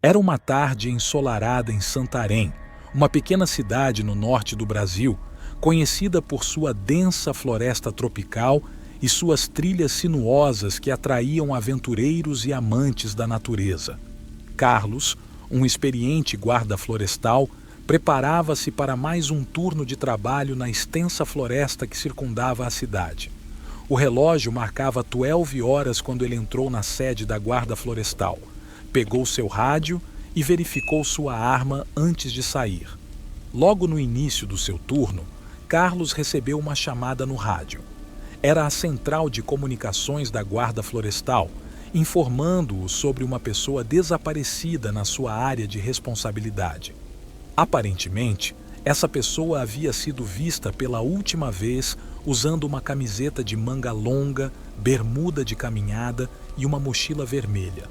Era uma tarde ensolarada em Santarém, uma pequena cidade no norte do Brasil, conhecida por sua densa floresta tropical e suas trilhas sinuosas que atraíam aventureiros e amantes da natureza. Carlos, um experiente guarda florestal, preparava-se para mais um turno de trabalho na extensa floresta que circundava a cidade. O relógio marcava 12 horas quando ele entrou na sede da guarda florestal. Pegou seu rádio e verificou sua arma antes de sair. Logo no início do seu turno, Carlos recebeu uma chamada no rádio. Era a central de comunicações da guarda florestal, informando-o sobre uma pessoa desaparecida na sua área de responsabilidade. Aparentemente, essa pessoa havia sido vista pela última vez usando uma camiseta de manga longa, bermuda de caminhada e uma mochila vermelha.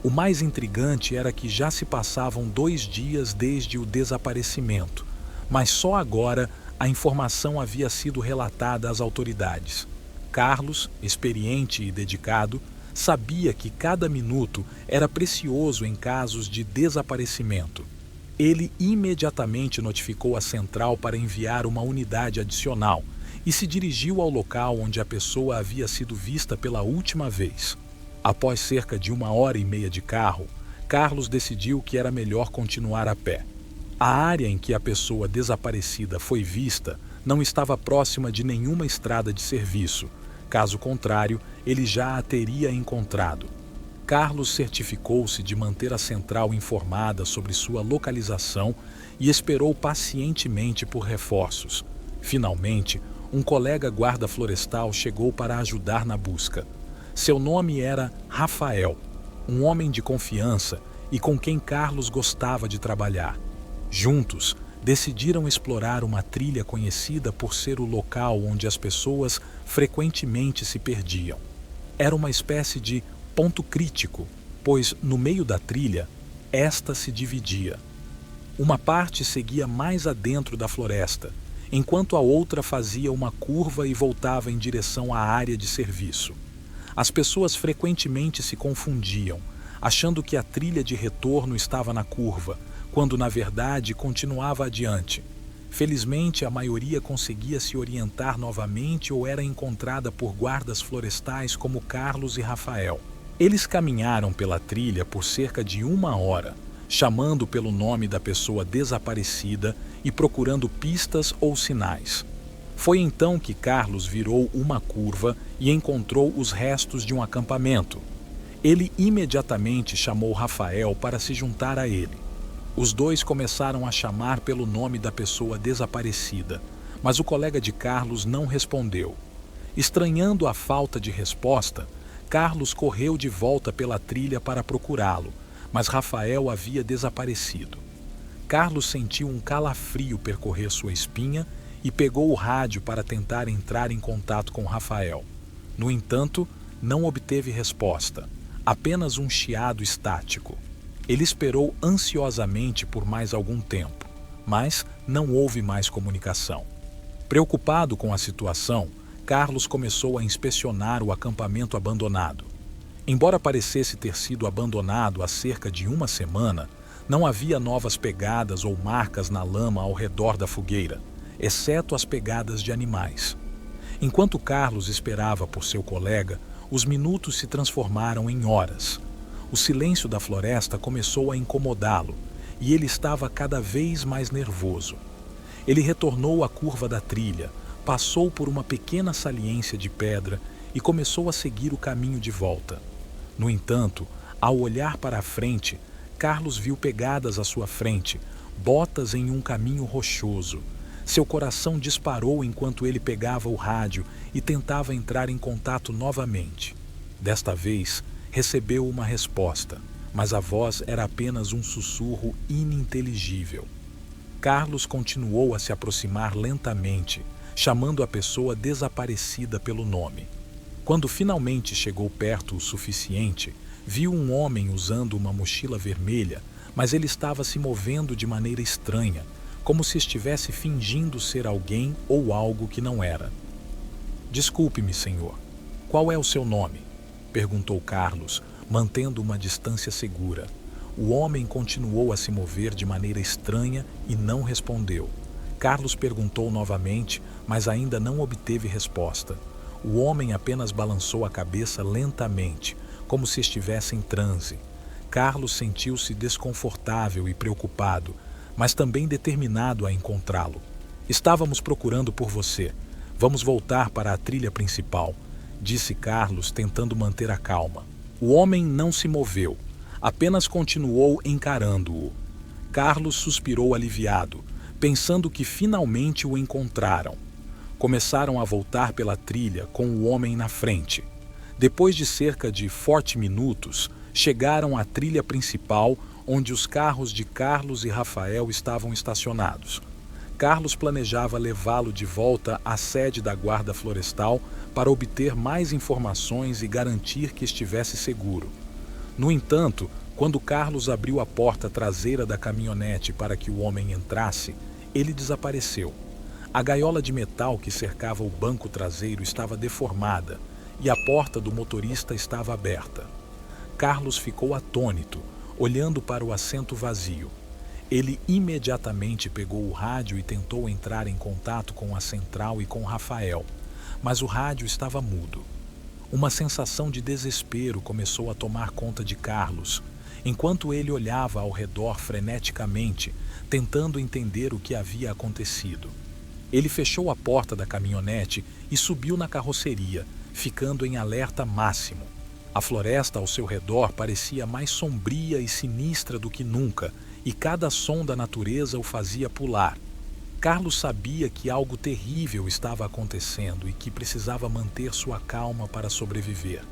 O mais intrigante era que já se passavam 2 dias desde o desaparecimento, mas só agora a informação havia sido relatada às autoridades. Carlos, experiente e dedicado, sabia que cada minuto era precioso em casos de desaparecimento. Ele imediatamente notificou a central para enviar uma unidade adicional e se dirigiu ao local onde a pessoa havia sido vista pela última vez. Após cerca de 1h30 de carro, Carlos decidiu que era melhor continuar a pé. A área em que a pessoa desaparecida foi vista não estava próxima de nenhuma estrada de serviço. Caso contrário, ele já a teria encontrado. Carlos certificou-se de manter a central informada sobre sua localização e esperou pacientemente por reforços. Finalmente, um colega guarda florestal chegou para ajudar na busca. Seu nome era Rafael, um homem de confiança e com quem Carlos gostava de trabalhar. Juntos, decidiram explorar uma trilha conhecida por ser o local onde as pessoas frequentemente se perdiam. Era uma espécie de ponto crítico, pois no meio da trilha, esta se dividia. Uma parte seguia mais adentro da floresta, enquanto a outra fazia uma curva e voltava em direção à área de serviço. As pessoas frequentemente se confundiam, achando que a trilha de retorno estava na curva, quando na verdade continuava adiante. Felizmente, a maioria conseguia se orientar novamente ou era encontrada por guardas florestais como Carlos e Rafael. Eles caminharam pela trilha por cerca de 1 hora, chamando pelo nome da pessoa desaparecida e procurando pistas ou sinais. Foi então que Carlos virou uma curva e encontrou os restos de um acampamento. Ele imediatamente chamou Rafael para se juntar a ele. Os dois começaram a chamar pelo nome da pessoa desaparecida, mas o colega de Carlos não respondeu. Estranhando a falta de resposta, Carlos correu de volta pela trilha para procurá-lo, mas Rafael havia desaparecido. Carlos sentiu um calafrio percorrer sua espinha e pegou o rádio para tentar entrar em contato com Rafael. No entanto, não obteve resposta, apenas um chiado estático. Ele esperou ansiosamente por mais algum tempo, mas não houve mais comunicação. Preocupado com a situação, Carlos começou a inspecionar o acampamento abandonado. Embora parecesse ter sido abandonado há cerca de 1 semana, não havia novas pegadas ou marcas na lama ao redor da fogueira, exceto as pegadas de animais. Enquanto Carlos esperava por seu colega, os minutos se transformaram em horas. O silêncio da floresta começou a incomodá-lo e ele estava cada vez mais nervoso. Ele retornou à curva da trilha, passou por uma pequena saliência de pedra e começou a seguir o caminho de volta. No entanto, ao olhar para a frente, Carlos viu pegadas à sua frente, botas em um caminho rochoso. Seu coração disparou enquanto ele pegava o rádio e tentava entrar em contato novamente. Desta vez, recebeu uma resposta, mas a voz era apenas um sussurro ininteligível. Carlos continuou a se aproximar lentamente, chamando a pessoa desaparecida pelo nome. Quando finalmente chegou perto o suficiente, viu um homem usando uma mochila vermelha, mas ele estava se movendo de maneira estranha, como se estivesse fingindo ser alguém ou algo que não era. "Desculpe-me, senhor. Qual é o seu nome?", perguntou Carlos, mantendo uma distância segura. O homem continuou a se mover de maneira estranha e não respondeu. Carlos perguntou novamente, mas ainda não obteve resposta. O homem apenas balançou a cabeça lentamente, como se estivesse em transe. Carlos sentiu-se desconfortável e preocupado, mas também determinado a encontrá-lo. Estávamos procurando por você. Vamos voltar para a trilha principal, disse Carlos, tentando manter a calma. O homem não se moveu, apenas continuou encarando-o. Carlos suspirou aliviado, pensando que finalmente o encontraram. Começaram a voltar pela trilha com o homem na frente. Depois de cerca de 40 minutos, chegaram à trilha principal, onde os carros de Carlos e Rafael estavam estacionados. Carlos planejava levá-lo de volta à sede da Guarda Florestal para obter mais informações e garantir que estivesse seguro. No entanto, quando Carlos abriu a porta traseira da caminhonete para que o homem entrasse, ele desapareceu. A gaiola de metal que cercava o banco traseiro estava deformada e a porta do motorista estava aberta. Carlos ficou atônito, olhando para o assento vazio. Ele imediatamente pegou o rádio e tentou entrar em contato com a central e com Rafael, mas o rádio estava mudo. Uma sensação de desespero começou a tomar conta de Carlos, enquanto ele olhava ao redor freneticamente, tentando entender o que havia acontecido. Ele fechou a porta da caminhonete e subiu na carroceria, ficando em alerta máximo. A floresta ao seu redor parecia mais sombria e sinistra do que nunca, e cada som da natureza o fazia pular. Carlos sabia que algo terrível estava acontecendo e que precisava manter sua calma para sobreviver.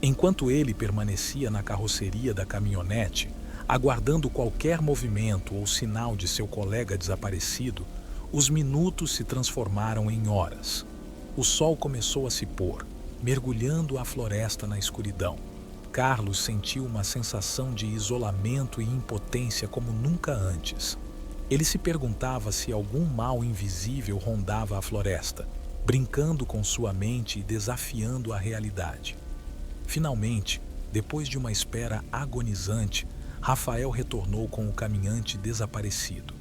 Enquanto ele permanecia na carroceria da caminhonete, aguardando qualquer movimento ou sinal de seu colega desaparecido, os minutos se transformaram em horas. O sol começou a se pôr, mergulhando a floresta na escuridão. Carlos sentiu uma sensação de isolamento e impotência como nunca antes. Ele se perguntava se algum mal invisível rondava a floresta, brincando com sua mente e desafiando a realidade. Finalmente, depois de uma espera agonizante, Rafael retornou com o caminhante desaparecido.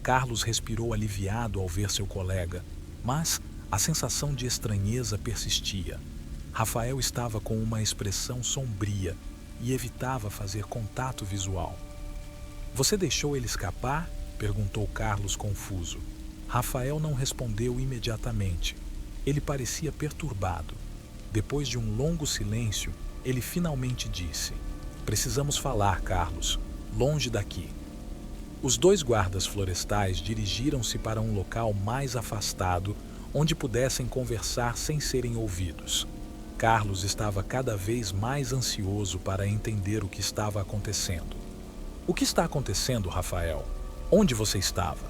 Carlos respirou aliviado ao ver seu colega, mas a sensação de estranheza persistia. Rafael estava com uma expressão sombria e evitava fazer contato visual. "Você deixou ele escapar?" perguntou Carlos confuso. Rafael não respondeu imediatamente. Ele parecia perturbado. Depois de um longo silêncio, ele finalmente disse: "Precisamos falar, Carlos, longe daqui." Os dois guardas florestais dirigiram-se para um local mais afastado, onde pudessem conversar sem serem ouvidos. Carlos estava cada vez mais ansioso para entender o que estava acontecendo. "O que está acontecendo, Rafael? Onde você estava?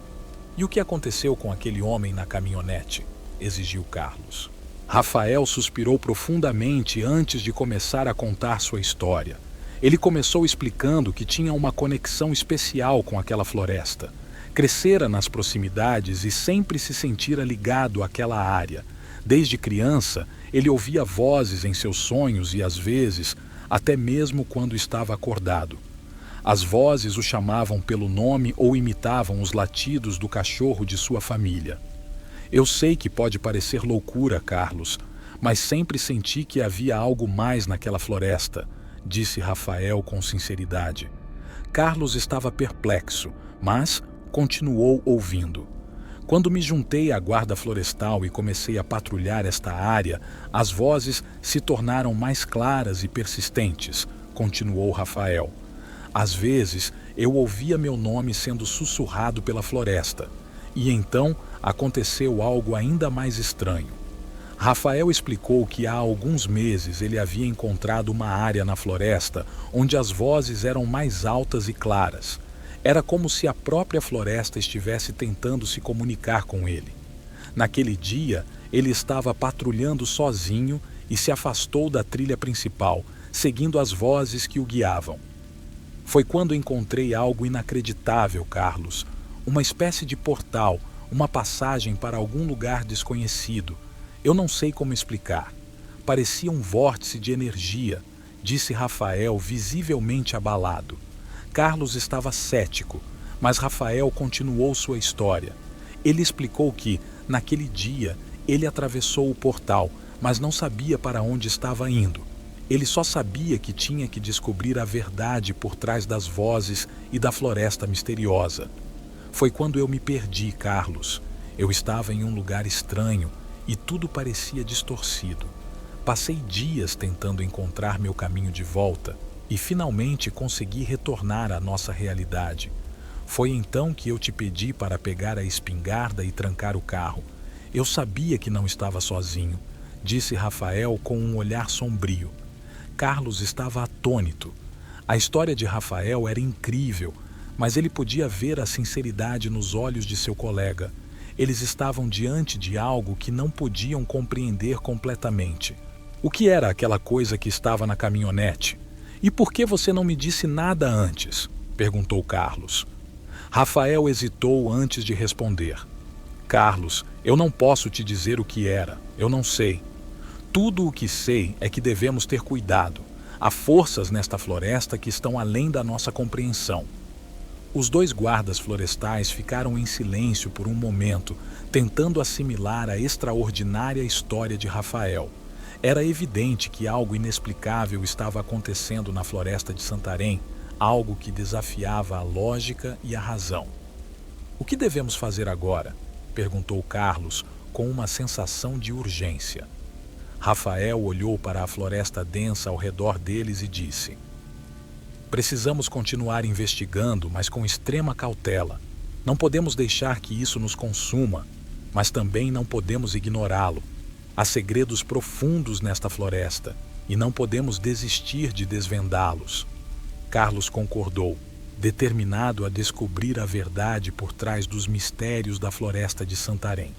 E o que aconteceu com aquele homem na caminhonete?" exigiu Carlos. Rafael suspirou profundamente antes de começar a contar sua história. Ele começou explicando que tinha uma conexão especial com aquela floresta. Crescera nas proximidades e sempre se sentira ligado àquela área. Desde criança, ele ouvia vozes em seus sonhos e, às vezes, até mesmo quando estava acordado. As vozes o chamavam pelo nome ou imitavam os latidos do cachorro de sua família. "Eu sei que pode parecer loucura, Carlos, mas sempre senti que havia algo mais naquela floresta", disse Rafael com sinceridade. Carlos estava perplexo, mas continuou ouvindo. "Quando me juntei à guarda florestal e comecei a patrulhar esta área, as vozes se tornaram mais claras e persistentes", continuou Rafael. "Às vezes, eu ouvia meu nome sendo sussurrado pela floresta, e então aconteceu algo ainda mais estranho." Rafael explicou que há alguns meses ele havia encontrado uma área na floresta onde as vozes eram mais altas e claras. Era como se a própria floresta estivesse tentando se comunicar com ele. Naquele dia, ele estava patrulhando sozinho e se afastou da trilha principal, seguindo as vozes que o guiavam. "Foi quando encontrei algo inacreditável, Carlos. Uma espécie de portal, uma passagem para algum lugar desconhecido. Eu não sei como explicar. Parecia um vórtice de energia", disse Rafael, visivelmente abalado. Carlos estava cético, mas Rafael continuou sua história. Ele explicou que, naquele dia, ele atravessou o portal, mas não sabia para onde estava indo. Ele só sabia que tinha que descobrir a verdade por trás das vozes e da floresta misteriosa. Foi quando eu me perdi, Carlos. Eu estava em um lugar estranho e tudo parecia distorcido. Passei dias tentando encontrar meu caminho de volta e finalmente consegui retornar à nossa realidade. Foi então que eu te pedi para pegar a espingarda e trancar o carro. Eu sabia que não estava sozinho, disse Rafael com um olhar sombrio. Carlos estava atônito. A história de Rafael era incrível, mas ele podia ver a sinceridade nos olhos de seu colega. Eles estavam diante de algo que não podiam compreender completamente. O que era aquela coisa que estava na caminhonete? E por que você não me disse nada antes? Perguntou Carlos. Rafael hesitou antes de responder. Carlos, eu não posso te dizer o que era. Eu não sei. Tudo o que sei é que devemos ter cuidado. Há forças nesta floresta que estão além da nossa compreensão. Os dois guardas florestais ficaram em silêncio por um momento, tentando assimilar a extraordinária história de Rafael. Era evidente que algo inexplicável estava acontecendo na floresta de Santarém, algo que desafiava a lógica e a razão. O que devemos fazer agora? Perguntou Carlos, com uma sensação de urgência. Rafael olhou para a floresta densa ao redor deles e disse: precisamos continuar investigando, mas com extrema cautela. Não podemos deixar que isso nos consuma, mas também não podemos ignorá-lo. Há segredos profundos nesta floresta e não podemos desistir de desvendá-los. Carlos concordou, determinado a descobrir a verdade por trás dos mistérios da floresta de Santarém.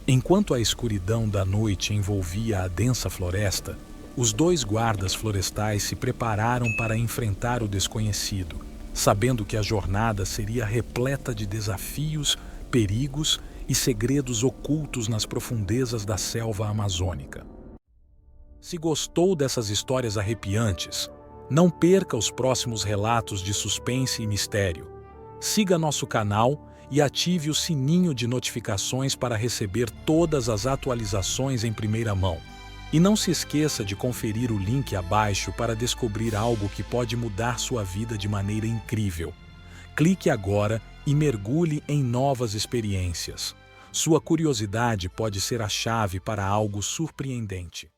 Enquanto a escuridão da noite envolvia a densa floresta, os dois guardas florestais se prepararam para enfrentar o desconhecido, sabendo que a jornada seria repleta de desafios, perigos e segredos ocultos nas profundezas da selva amazônica. Se gostou dessas histórias arrepiantes, não perca os próximos relatos de suspense e mistério. Siga nosso canal e ative o sininho de notificações para receber todas as atualizações em primeira mão. E não se esqueça de conferir o link abaixo para descobrir algo que pode mudar sua vida de maneira incrível. Clique agora e mergulhe em novas experiências. Sua curiosidade pode ser a chave para algo surpreendente.